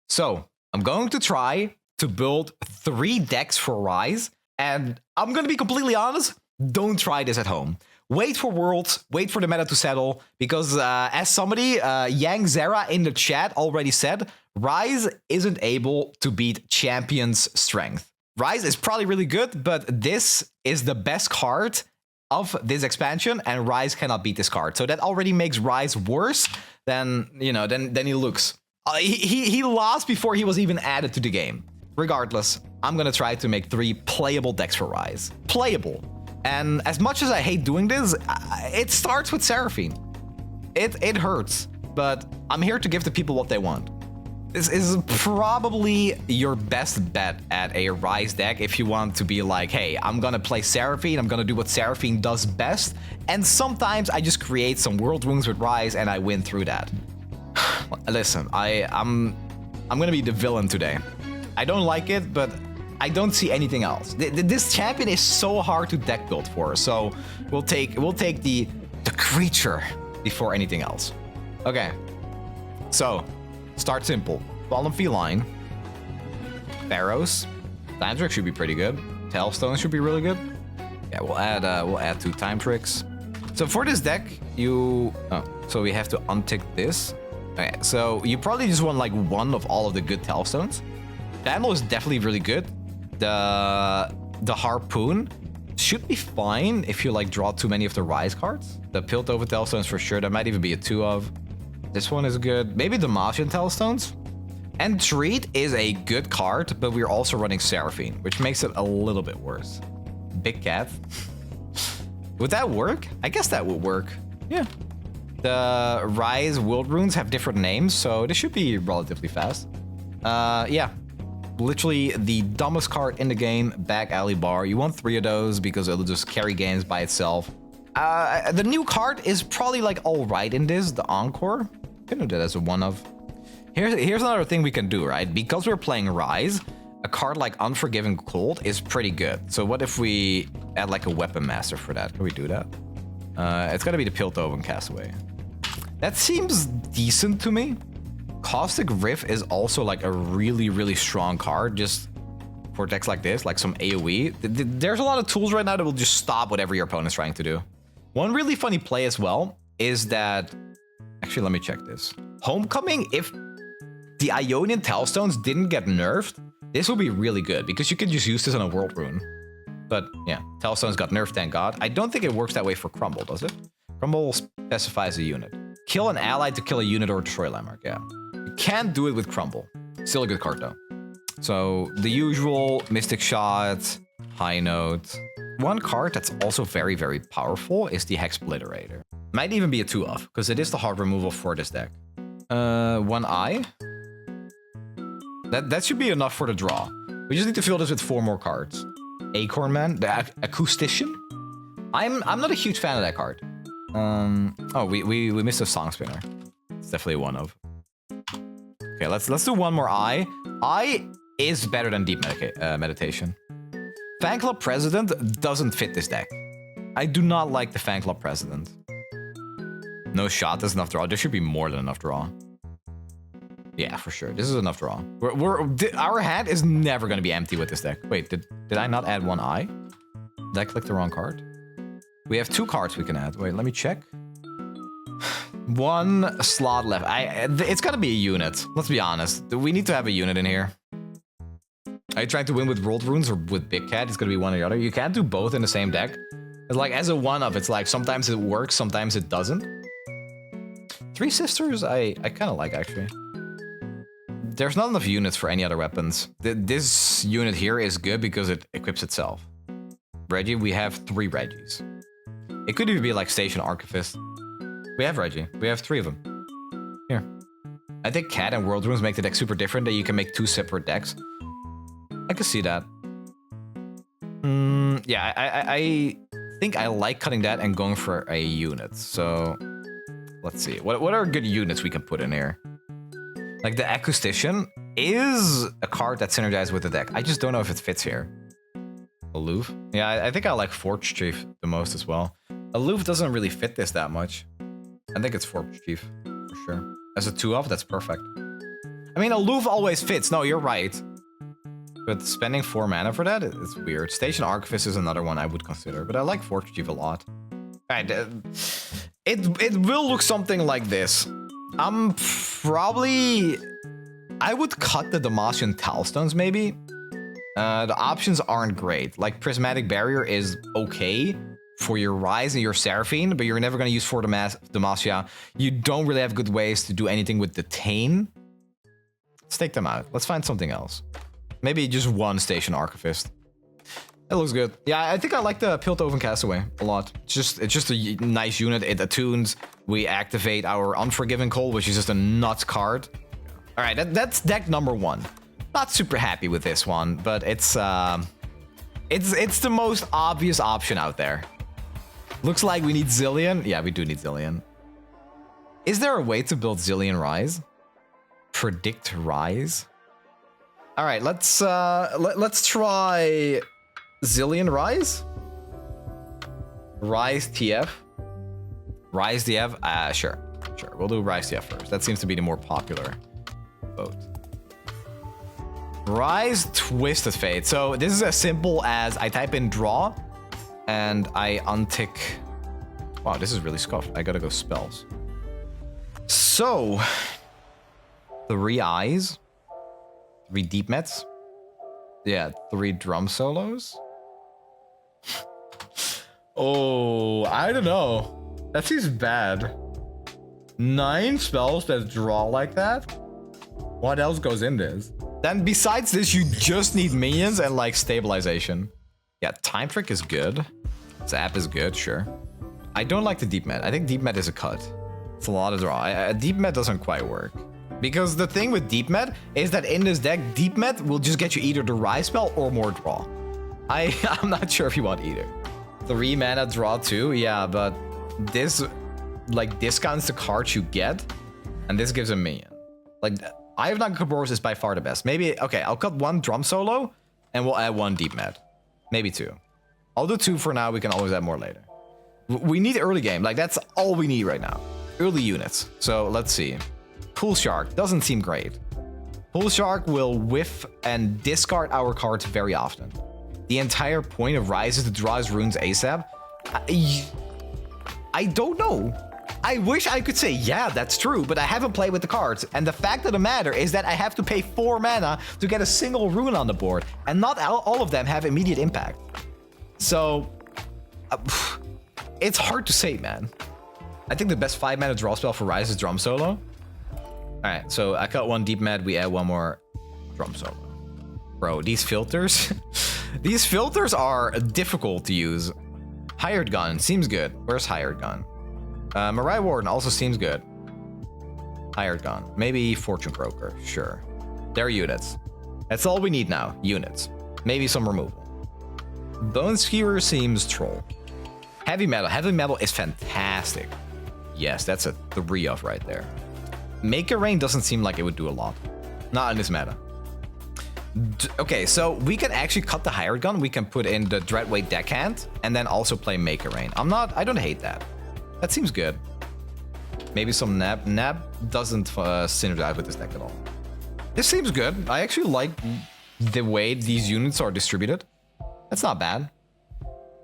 So I'm going to try to build 3 decks for Ryze, and I'm going to be completely honest, don't try this at home. Wait for Worlds, wait for the meta to settle, because as somebody, Yang Zera in the chat already said, Ryze isn't able to beat Champion's Strength. Ryze is probably really good, but this is the best card of this expansion, and Ryze cannot beat this card. So that already makes Ryze worse than, you know, than he looks. He lost before he was even added to the game. Regardless, I'm gonna try to make 3 playable decks for Ryze. Playable. And as much as I hate doing this, it starts with Seraphine. It hurts, but I'm here to give the people what they want. This is probably your best bet at a Ryze deck if you want to be like, hey, I'm gonna play Seraphine, I'm gonna do what Seraphine does best, and sometimes I just create some world wounds with Ryze and I win through that. Listen, I'm gonna be the villain today. I don't like it, but I don't see anything else. This champion is so hard to deck build for, so we'll take the creature before anything else. Okay, so start simple. Fallen Feline, Pharaohs, Time Trick should be pretty good. Tailstone should be really good. Yeah, we'll add 2 Time Tricks. So for this deck, so we have to untick this. Okay, so you probably just want like 1 of all of the good Tailstones. Battle is definitely really good. The Harpoon should be fine if you like draw too many of the Ryze cards. The Piltover Tailstones for sure. There might even be a 2 of. This one is good. Maybe the Majin Tailstones. And Treat is a good card, but we're also running Seraphine, which makes it a little bit worse. Big Cat. Would that work? I guess that would work. Yeah. The Ryze World Runes have different names, so this should be relatively fast. Yeah. Literally the dumbest card in the game, Back Alley Bar. You want 3 of those because it'll just carry games by itself. The new card is probably like alright in this, the Encore. Can do that as a 1 of. Here's another thing we can do, right? Because we're playing Ryze, a card like Unforgiving Cold is pretty good. So what if we add like a Weapon Master for that? Can we do that? It's gotta be the Piltover and Castaway. That seems decent to me. Caustic Rift is also like a really, really strong card just for decks like this, like some AoE. There's a lot of tools right now that will just stop whatever your opponent's trying to do. One really funny play as well is that... Actually, let me check this. Homecoming, if the Ionian Tailstones didn't get nerfed, this will be really good because you can just use this on a World Rune. But yeah, Tailstones got nerfed, thank God. I don't think it works that way for Crumble, does it? Crumble specifies a unit. Kill an ally to kill a unit or destroy a landmark, yeah. You can't do it with Crumble. Still a good card though. So the usual Mystic Shot, High Note. One card that's also very, very powerful is the Hexbliterator. Might even be a 2 of, because it is the hard removal for this deck. 1 eye. That should be enough for the draw. We just need to fill this with 4 more cards. Acorn Man, the Acoustician. I'm not a huge fan of that card. Oh, we missed a Song Spinner. It's definitely a 1 of. Okay, let's do 1 more eye. Eye is better than Deep Meditation. Fan Club President doesn't fit this deck. I do not like the Fan Club President. No shot, that's enough draw. There should be more than enough draw. Yeah, for sure. This is enough draw. Our hand is never going to be empty with this deck. Wait, did I not add 1 eye? Did I click the wrong card? We have 2 cards we can add. Wait, let me check. 1 slot left. It's got to be a unit. Let's be honest. We need to have a unit in here. Are you trying to win with World Runes or with Big Cat? It's going to be one or the other. You can't do both in the same deck. It's like as a 1 of, it's like sometimes it works, sometimes it doesn't. 3 Sisters, I kind of like actually. There's not enough units for any other weapons. This unit here is good because it equips itself. Reggie, we have 3 Reggies. It could even be like Station Archivist. We have Reggie. We have 3 of them. Here. I think Cat and World Runes make the deck super different, that you can make 2 separate decks. I could see that. Yeah, I think I like cutting that and going for a unit. So let's see. What are good units we can put in here? Like the Acoustician is a card that synergizes with the deck. I just don't know if it fits here. Aloof? Yeah, I think I like Forge Chief the most as well. Aloof doesn't really fit this that much. I think it's Forge Chief, for sure. As a 2 of, that's perfect. I mean, Aloof always fits. No, you're right. But spending 4 mana for that is weird. Station Archivist is another one I would consider, but I like Fortress Chief a lot. Alright, it will look something like this. I would cut the Demacian Talstones, maybe. The options aren't great. Like, Prismatic Barrier is okay for your Ryze and your Seraphine, but you're never going to use for Demacia. You don't really have good ways to do anything with Detain. Let's take them out. Let's find something else. Maybe just one Station Archivist. That looks good. Yeah, I think I like the Piltover Castaway a lot. It's just a nice unit. It attunes. We activate our Unforgiven Call, which is just a nuts card. All right, that's deck number 1. Not super happy with this one, but it's the most obvious option out there. Looks like we need Zilean. Yeah, we do need Zilean. Is there a way to build Zilean Ryze? Predict Ryze? All right, let's try Zilean Ryze. Ryze TF. Ryze TF. Sure. We'll do Ryze TF first. That seems to be the more popular vote. Ryze Twisted Fate. So this is as simple as I type in draw and I untick. Wow, this is really scuffed. I gotta go spells. So 3 eyes, 3 deep mets. Yeah, 3 drum solos. Oh, I don't know. That seems bad. 9 spells that draw like that? What else goes in this? Then besides this, you just need minions and like stabilization. Yeah, Time Trick is good. Zap is good, sure. I don't like the Deep Met. I think Deep Met is a cut. It's a lot of draw. Deep Met doesn't quite work. Because the thing with Deep Met is that in this deck, Deep Met will just get you either the Ryze spell or more draw. I'm not sure if you want either. 3 mana draw too, yeah, but this like discounts the cards you get, and this gives a minion. Like, Ivan Kaboros is by far the best. Maybe, okay, I'll cut 1 drum solo, and we'll add 1 deep med. Maybe 2. I'll do 2 for now, we can always add more later. We need early game, like that's all we need right now. Early units. So let's see. Pool Shark doesn't seem great. Pool Shark will whiff and discard our cards very often. The entire point of Ryze is to draw his runes ASAP. I don't know. I wish I could say, yeah, that's true, but I haven't played with the cards. And the fact of the matter is that I have to pay 4 mana to get a single rune on the board. And not all of them have immediate impact. So, it's hard to say, man. I think the best 5 mana draw spell for Ryze is Drum Solo. Alright, so I cut 1 deep med, we add 1 more Drum Solo. Bro, these filters... these filters are difficult to use. Hired Gun seems good. Where's Hired Gun? Mariah Warden also seems good. Hired Gun. Maybe Fortune Broker. Sure. They're units. That's all we need now. Units. Maybe some removal. Bone Skewer seems troll. Heavy Metal. Heavy Metal is fantastic. Yes, that's a 3 of right there. Make a Rain doesn't seem like it would do a lot. Not in this meta. Okay, so we can actually cut the Hired Gun. We can put in the Dreadweight Deckhand and then also play Make a Rain. I don't hate that. That seems good. Maybe some Nab. Nab doesn't synergize with this deck at all. This seems good. I actually like the way these units are distributed. That's not bad.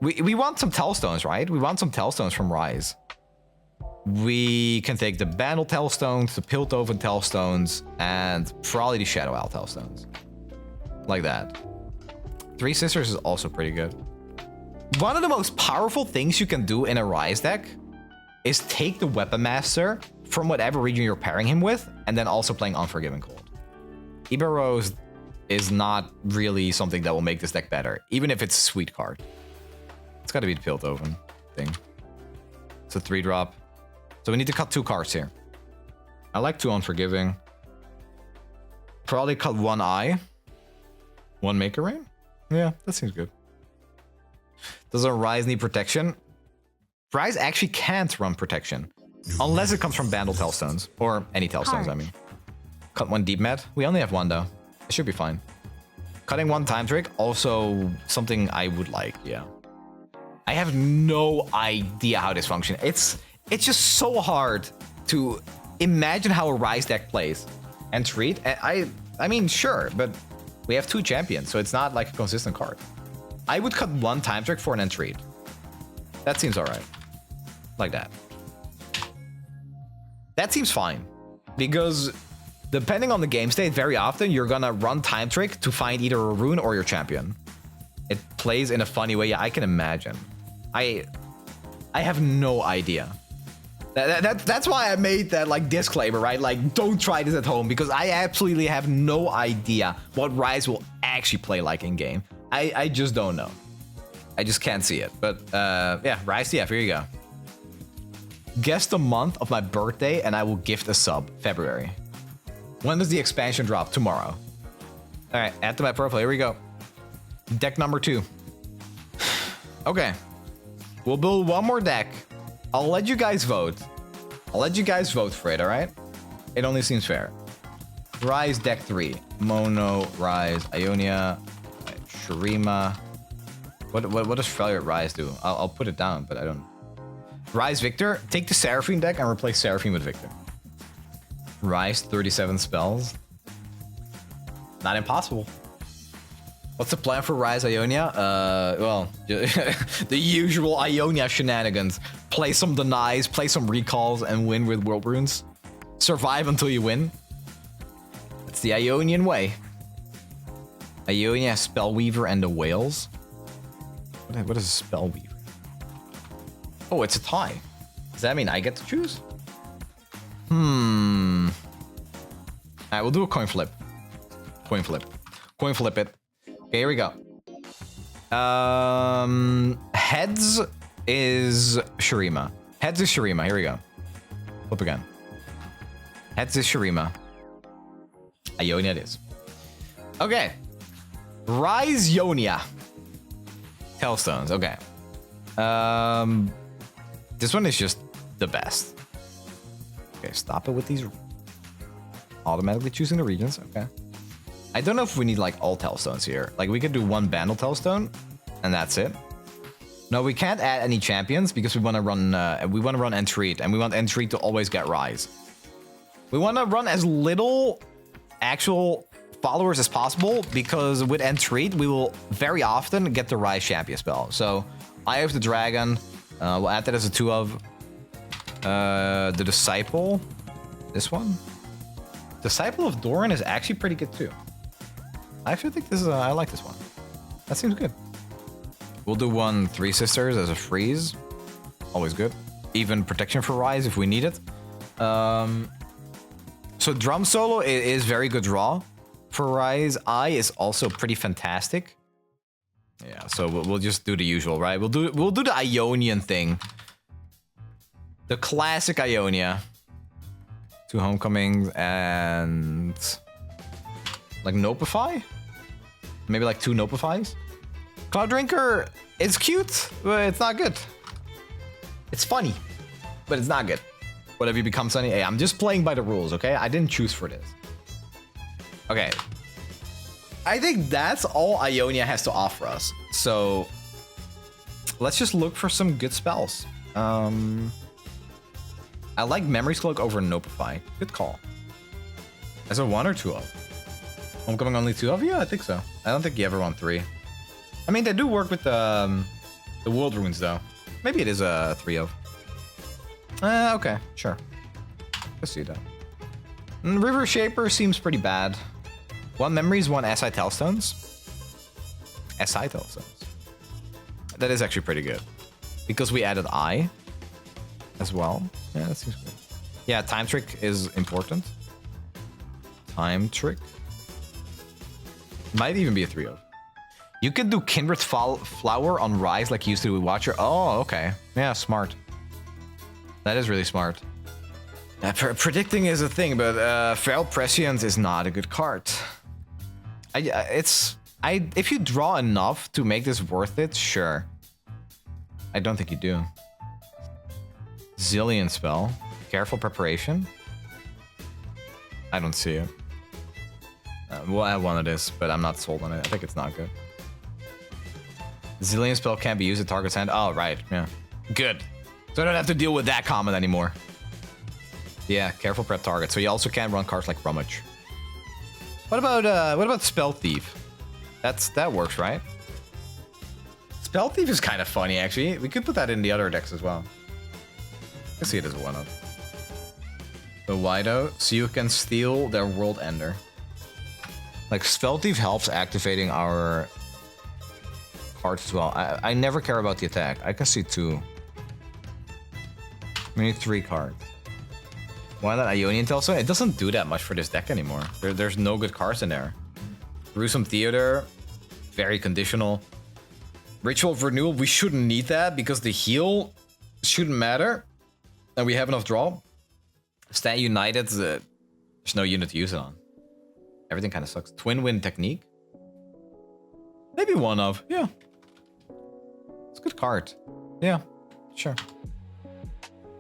We want some Tellstones, right? We want some Tellstones from Ryze. We can take the Bandle Tellstones, the Piltover Tellstones, and probably the Shadow Owl Tellstones. Like that. 3 Sisters is also pretty good. One of the most powerful things you can do in a Ryze deck is take the Weapon Master from whatever region you're pairing him with, and then also playing Unforgiven Cold. Ibaros is not really something that will make this deck better, even if it's a sweet card. It's gotta be the Piltover thing. It's a 3-drop. So we need to cut 2 cards here. I like 2 Unforgiving. Probably cut 1 Eye. 1 Make a Rain? Yeah, that seems good. Does our Ryze need protection? Ryze actually can't run protection. Unless it comes from Bandle Tellstones. Or any Tellstones, I mean. Cut 1 Deep Med. We only have 1 though. It should be fine. Cutting 1 Time Trick, also something I would like, yeah. I have no idea how this functions. It's just so hard to imagine how a Ryze deck plays. Entreat? I mean, sure, but we have 2 champions, so it's not like a consistent card. I would cut 1 time trick for an Entreat. That seems alright. Like that. That seems fine. Because depending on the game state, very often you're gonna run time trick to find either a rune or your champion. It plays in a funny way. Yeah, I can imagine. I have no idea. That's why I made that like disclaimer, right? Like, don't try this at home, because I absolutely have no idea what Ryze will actually play like in game. I just don't know. I just can't see it. But yeah, Ryze TF, here you go. Guess the month of my birthday and I will gift a sub. February. When does the expansion drop? Tomorrow. All right, add to my profile. Here we go. Deck number 2. Okay. We'll build one more deck. I'll let you guys vote. I'll let you guys vote for it, all right? It only seems fair. Ryze deck 3. Mono, Ryze, Ionia, Shurima. What does failure at Ryze do? I'll put it down, but I don't. Ryze Victor. Take the Seraphine deck and replace Seraphine with Victor. Ryze 37 spells. Not impossible. What's the plan for Ryze Ionia? Well, the usual Ionia shenanigans. Play some denies, play some recalls, and win with world runes. Survive until you win. It's the Ionian way. Ionia, Spellweaver, and the Whales. What is a Spellweaver? Oh, it's a tie. Does that mean I get to choose? Alright, we'll do a coin flip. Coin flip. Coin flip it. Okay, here we go. Heads is Shurima. Heads is Shurima. Here we go. Flip again. Heads is Shurima. Ionia it is. Okay. Ryze Ionia. Hellstones. Okay. This one is just the best. Okay, stop it with these. Automatically choosing the regions. Okay. I don't know if we need like all Hellstones here. Like we could do 1 Bandle Hellstone, and that's it. No, we can't add any champions because we want to run. Entreat, and we want Entreat to always get Ryze. We want to run as little actual followers as possible, because with Entreat we will very often get the Ryze champion spell. So Eye of the Dragon. We'll add that as a 2 of. The Disciple. This one. Disciple of Doran is actually pretty good too. I actually think this is. I like this one. That seems good. We'll do 1 Three Sisters as a freeze. Always good. Even protection for Ryze if we need it. So Drum Solo is very good draw for Ryze. Eye is also pretty fantastic. Yeah, so we'll just do the usual, right? We'll do the Ionian thing. The classic Ionia. 2 Homecomings and like Nopify? Maybe like 2 Nopifies? Cloud Drinker, it's cute, but it's not good. It's funny, but it's not good. Whatever you become Sunny. Hey, I'm just playing by the rules, okay? I didn't choose for this. Okay. I think that's all Ionia has to offer us. So let's just look for some good spells. I like Memory's Cloak over Nopify. Good call. As a 1 or 2 of? Homecoming only 2 of? Yeah, I think so. I don't think you ever want 3. I mean, they do work with the World Runes, though. Maybe it is a 3 of. Okay, sure. Let's see that. River Shaper seems pretty bad. 1 Memories, 1 SI Hellstones. SI Hellstones. That is actually pretty good. Because we added Eye as well. Yeah, that seems good. Yeah, Time Trick is important. Time Trick. Might even be a 3 of. You could do Kindred Flower on Ryze like you used to do with Watcher. Oh, okay. Yeah, smart. That is really smart. Predicting is a thing, but Feral Prescience is not a good card. If you draw enough to make this worth it, sure. I don't think you do. Zillion spell. Careful Preparation. I don't see it. We'll add 1 of this, but I'm not sold on it. I think it's not good. Zillion spell can't be used at target's hand. Oh, right. Yeah. Good. So I don't have to deal with that comment anymore. Yeah, careful prep target. So you also can't run cards like Rummage. What about Spell Thief? That works, right? Spell Thief is kind of funny, actually. We could put that in the other decks as well. I see it as one of. So why though? So you can steal their World Ender. Like, Spell Thief helps activating our cards as well. I never care about the attack. I can see 2. We need 3 cards. Why not Ionian Telso? It doesn't do that much for this deck anymore. There's no good cards in there. Gruesome Theater, very conditional. Ritual of Renewal, we shouldn't need that because the heal shouldn't matter. And we have enough draw. Stand United, there's no unit to use it on. Everything kind of sucks. Twin Wind Technique? Maybe one of, yeah. It's a good card. Yeah, sure.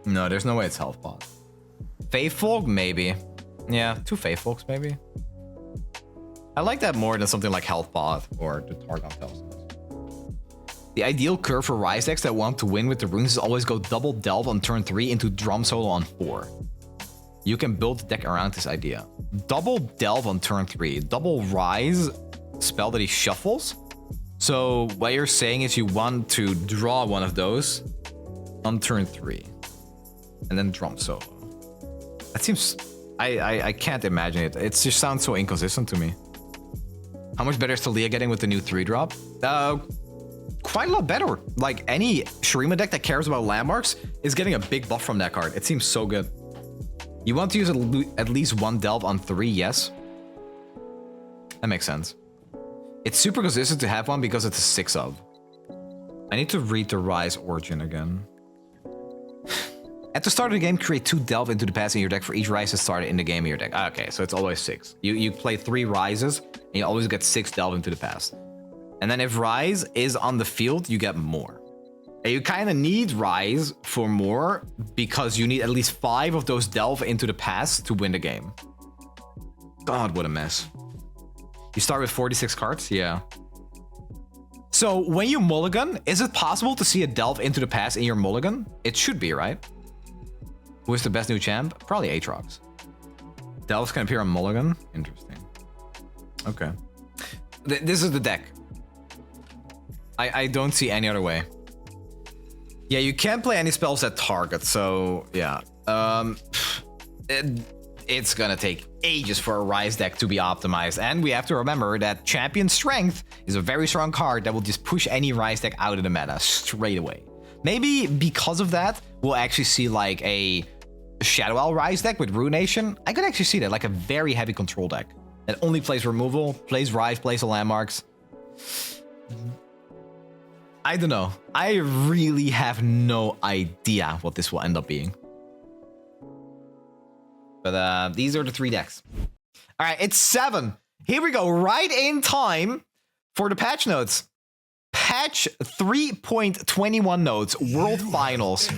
No, there's no way it's Health Pot. Faithfolk, maybe. Yeah, 2 Faithfolks, maybe. I like that more than something like Health Pot or the Targon Tells. The ideal curve for Ryze decks that want to win with the runes is always go double Delve on turn 3 into Drum Solo on 4. You can build the deck around this idea. Double Delve on turn 3. Double Ryze spell that he shuffles. So what you're saying is you want to draw one of those on turn 3. And then Drum Solo. That seems... I can't imagine it. It just sounds so inconsistent to me. How much better is Talia getting with the new 3-drop? Quite a lot better. Like, any Shurima deck that cares about landmarks is getting a big buff from that card. It seems so good. You want to use at least 1 Delve on 3, yes? That makes sense. It's super consistent to have one because it's a 6 of. I need to read the Ryze origin again. At the start of the game, create 2 Delve into the past in your deck for each Ryze that started in the game in your deck. Okay, so it's always 6. You play 3 Ryzes, and you always get 6 Delve into the past. And then if Ryze is on the field, you get more. And you kind of need Ryze for more, because you need at least 5 of those Delve into the past to win the game. God, what a mess. You start with 46 cards? Yeah. So when you mulligan, is it possible to see a Delve into the past in your mulligan? It should be, right? Who is the best new champ? Probably Aatrox. Delves can appear on mulligan? Interesting. Okay. This is the deck. I don't see any other way. Yeah, you can't play any spells that target, so yeah. It's gonna take ages for a Ryze deck to be optimized, and we have to remember that Champion Strength is a very strong card that will just push any Ryze deck out of the meta straight away. Maybe because of that, we'll actually see like a Shadow Owl Ryze deck with Ruination. I could actually see that, like a very heavy control deck that only plays removal, plays Ryze, plays the landmarks. I don't know. I really have no idea what this will end up being. But these are the 3 decks. All right, it's 7. Here we go, right in time for the patch notes. Patch 3.21 notes, World Finals.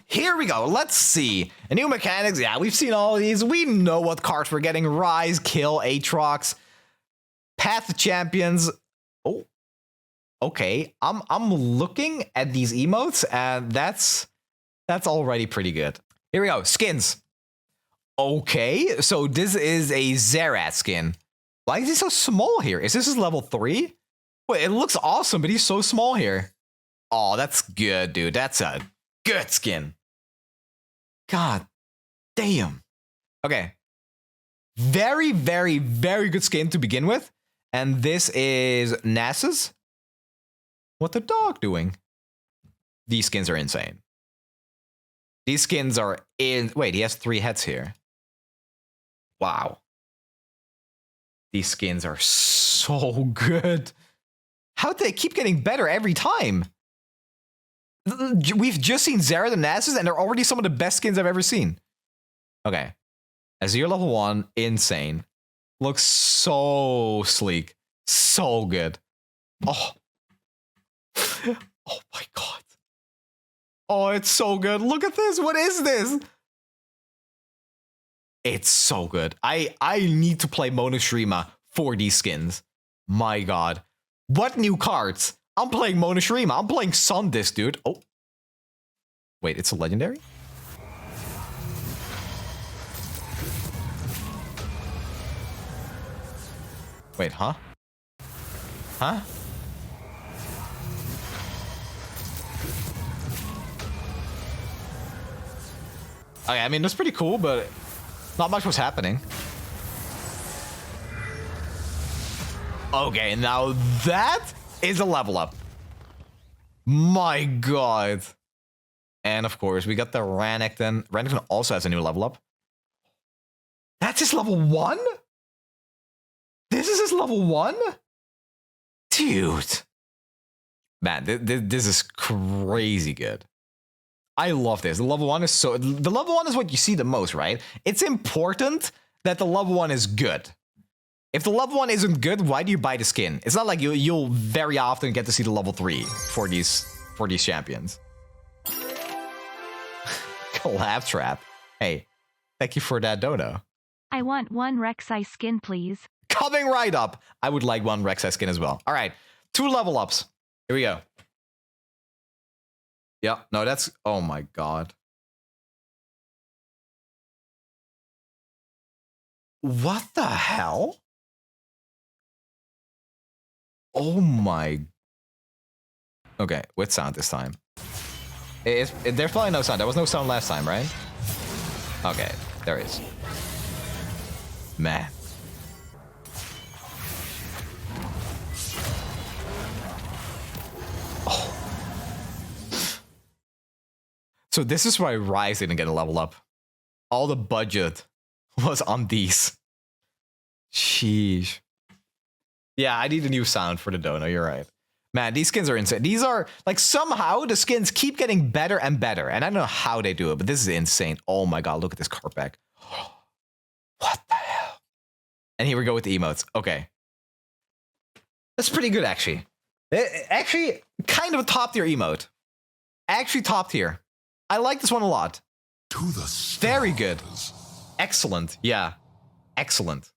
Here we go, let's see. A new mechanics, yeah, we've seen all of these. We know what cards we're getting. Ryze, Kill, Aatrox, Path to Champions. Oh, okay. I'm looking at these emotes, and that's already pretty good. Here we go, skins. Okay, so this is a Xerath skin. Why is he so small here? Is this his level 3? Wait, it looks awesome, but he's so small here. Oh, that's good, dude. That's a good skin. God damn. Okay. Very, very, very good skin to begin with. And this is Nasus. What the dog doing? These skins are insane. These skins are in... Wait, he has 3 heads here. Wow. These skins are so good. How do they keep getting better every time? We've just seen Xerath and Nasus, and they're already some of the best skins I've ever seen. Okay. Azir level 1, insane. Looks so sleek. So good. Oh. Oh my god. Oh, it's so good. Look at this. What is this? It's so good. I need to play Monoshirima for these skins. My god. What new cards? I'm playing Monoshirima. I'm playing Sundisc, dude. Oh. Wait, it's a legendary? Wait, huh? Huh? Okay, I mean, that's pretty cool, but not much was happening. Okay, now that is a level up. My god. And of course, we got the Renekton. Renekton also has a new level up. That's his level 1? This is his level 1? Dude. Man, this is crazy good. I love this. The level 1 is so... The level 1 is what you see the most, right? It's important that the level 1 is good. If the level 1 isn't good, why do you buy the skin? It's not like you'll very often get to see the level 3 for these champions. Collab trap. Hey, thank you for that dono. I want one Ryze skin, please. Coming right up. I would like one Ryze skin as well. All right, 2 level ups. Here we go. Yeah, no, that's... Oh my god. What the hell? Oh my... Okay, with sound this time. There's probably no sound. There was no sound last time, right? Okay, there is. Man. Oh. So this is why Ryze didn't get a level up. All the budget was on these. Sheesh. Yeah, I need a new sound for the dono, you're right. Man, these skins are insane. These are, like, somehow the skins keep getting better and better. And I don't know how they do it, but this is insane. Oh my god, look at this card pack. What the hell? And here we go with the emotes. Okay. That's pretty good, actually. Actually, kind of a top tier emote. Actually top tier. I like this one a lot. To the stars. Very good. Excellent. Yeah. Excellent.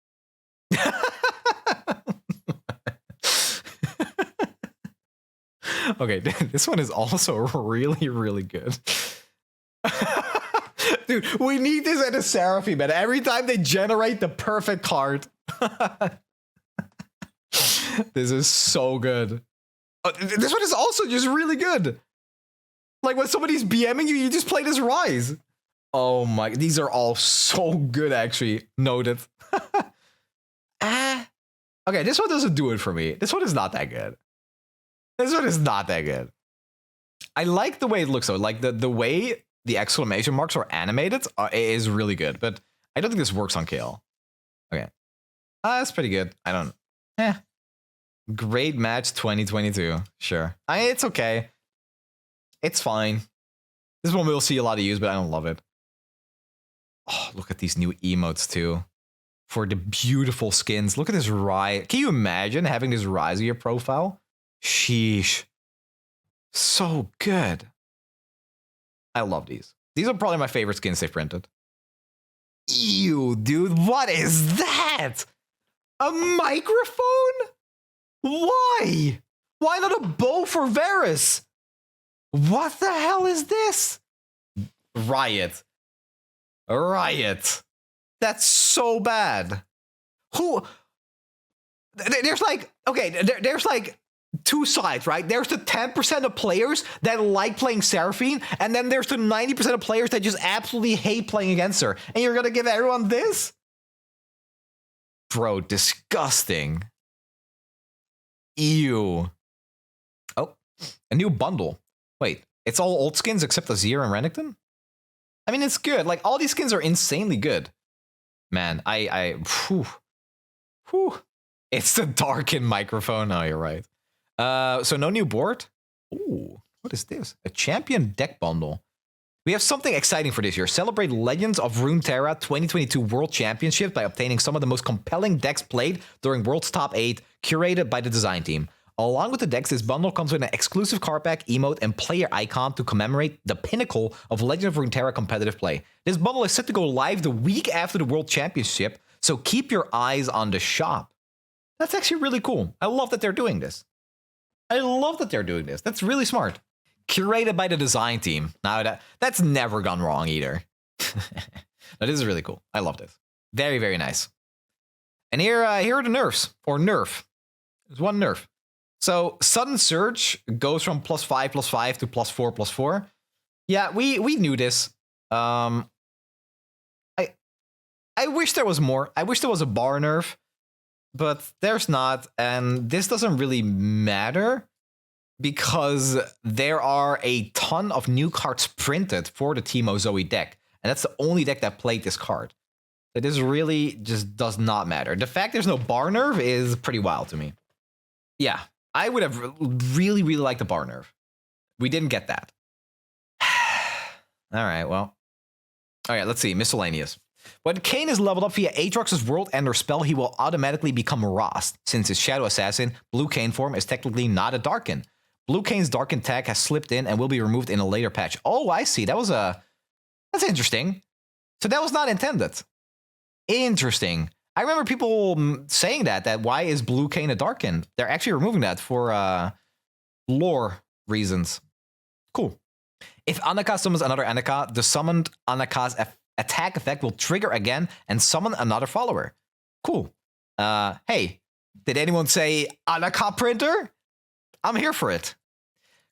Okay, this one is also really, really good. Dude, we need this at a Seraphine, man. Every time they generate the perfect card. This is so good. This one is also just really good. Like when somebody's BMing you, you just play this Ryze. Oh my, these are all so good, actually. Noted. Okay, this one doesn't do it for me. This one is not that good. This one is not that good. I like the way it looks though. Like the way the exclamation marks are animated is really good, but I don't think this works on Kayle. Okay. That's pretty good. I don't... Great match 2022. Sure. It's okay. It's fine. This one we'll see a lot of use, but I don't love it. Oh, look at these new emotes too. For the beautiful skins. Look at this Ryze. Can you imagine having this Ryze in your profile? Sheesh. So good. I love these. These are probably my favorite skins they've printed. Ew, dude. What is that? A microphone? Why? Why not a bow for Varus? What the hell is this? Riot. Riot. That's so bad. Who? There's like, okay, there's like 2 sides, right? There's the 10% of players that like playing Seraphine, and then there's the 90% of players that just absolutely hate playing against her. And you're gonna give everyone this? Bro, disgusting. Ew. Oh, a new bundle. Wait, it's all old skins except Azir and Renekton? I mean, it's good. Like, all these skins are insanely good. Man, whew. It's the Darkin microphone. Oh, you're right. So no new board? Ooh, what is this? A champion deck bundle. We have something exciting for this year. Celebrate Legends of Runeterra 2022 World Championship by obtaining some of the most compelling decks played during World's Top 8, curated by the design team. Along with the decks, this bundle comes with an exclusive card pack, emote, and player icon to commemorate the pinnacle of Legends of Runeterra competitive play. This bundle is set to go live the week after the World Championship, so keep your eyes on the shop. That's actually really cool. I love that they're doing this. I love that they're doing this. That's really smart. Curated by the design team. Now, that's never gone wrong either. Now, this is really cool. I love this. Very, very nice. And here are the nerfs, or nerf. There's one nerf. So sudden surge goes from +5/+5 to +4/+4. Yeah, we knew this. I wish there was more. I wish there was a bar nerf, but there's not, and this doesn't really matter because there are a ton of new cards printed for the Teemo Zoe deck, and that's the only deck that played this card. So this really just does not matter. The fact there's no bar nerf is pretty wild to me. Yeah, I would have really liked the bar nerf. We didn't get that. All right, well. All right, let's see. Miscellaneous. When Kayn is leveled up via Aatrox's World Ender spell, he will automatically become Rost. Since his Shadow Assassin, Blue Kayn form is technically not a Darkin. Blue Kayn's Darkin tag has slipped in and will be removed in a later patch. Oh, I see. That's interesting. So that was not intended. Interesting. I remember people saying that why is Blue Kayn a Darkin? They're actually removing that for lore reasons. Cool. If Annika summons another Annika, the summoned Annika's attack effect will trigger again and summon another follower. Cool. Hey, did anyone say Annika printer? I'm here for it.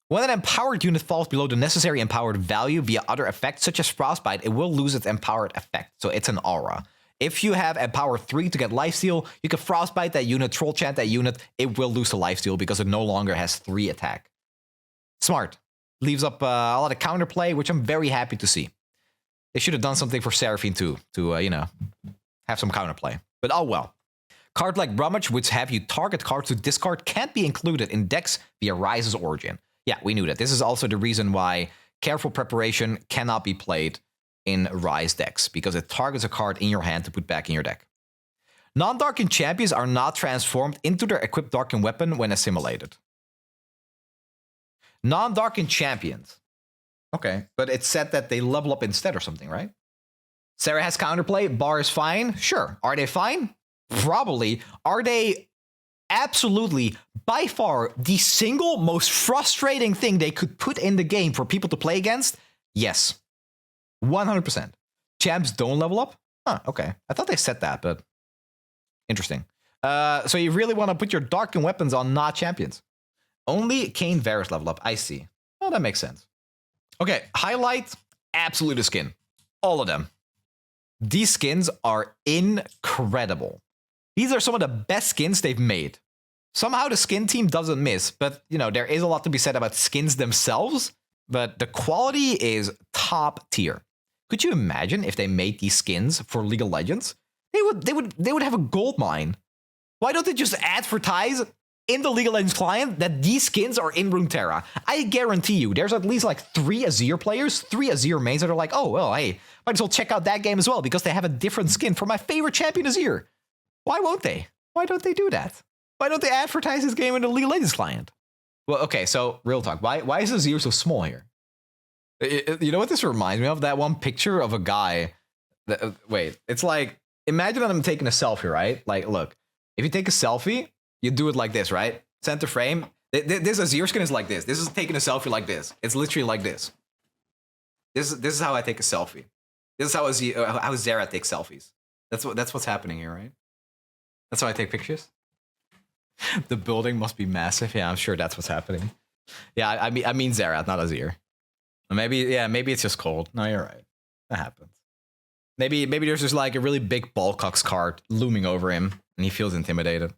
When an empowered unit falls below the necessary empowered value via other effects such as Frostbite, it will lose its empowered effect. So it's an aura. If you have Empower 3 to get Lifesteal, you can Frostbite that unit, Troll Chant that unit, it will lose the Lifesteal because it no longer has 3 attack. Smart. Leaves up a lot of counterplay, which I'm very happy to see. They should have done something for Seraphine too, to, you know, have some counterplay. But oh well. Cards like Rummage, which have you target cards to discard, can't be included in decks via Ryze's Origin. Yeah, we knew that. This is also the reason why Careful Preparation cannot be played in Ryze decks, because it targets a card in your hand to put back in your deck. Non-Darkin champions are not transformed into their equipped Darkin weapon when assimilated. Non-Darkin champions. Okay, but it said that they level up instead or something, right? Sera has counterplay. Bar is fine. Sure. Are they fine? Probably. Are they absolutely, by far, the single most frustrating thing they could put in the game for people to play against? Yes. 100%. Champs don't level up? Huh, okay. I thought they said that, but interesting. So you really want to put your Darkin weapons on not champions. Only Kayn Varus level up. I see. Oh, that makes sense. Okay, highlight, absolutely the skin. All of them. These skins are incredible. These are some of the best skins they've made. Somehow the skin team doesn't miss, but you know, there is a lot to be said about skins themselves, but the quality is top tier. Could you imagine if they made these skins for League of Legends? They would have a gold mine. Why don't they just advertise in the League of Legends client that these skins are in Runeterra? I guarantee you, there's at least like 3 Azir players, 3 Azir mains that are like, oh, well, hey, might as well check out that game as well because they have a different skin for my favorite champion Azir. Why won't they? Why don't they do that? Why don't they advertise this game in the League of Legends client? Well, okay, so real talk. Why is Azir so small here? You know what this reminds me of? That one picture of a guy. Wait, it's like, imagine that I'm taking a selfie, right? Like, look, if you take a selfie, you do it like this, right? Center frame. This Azir skin is like this. This is taking a selfie like this. It's literally like this. This is how I take a selfie. This is how Zera takes selfies. That's what's happening here, right? That's how I take pictures. The building must be massive. Yeah, I'm sure that's what's happening. Yeah, I mean Zera, not Azir. Maybe it's just cold. No, you're right. That happens. Maybe there's just like a really big Ballcox card looming over him, and he feels intimidated.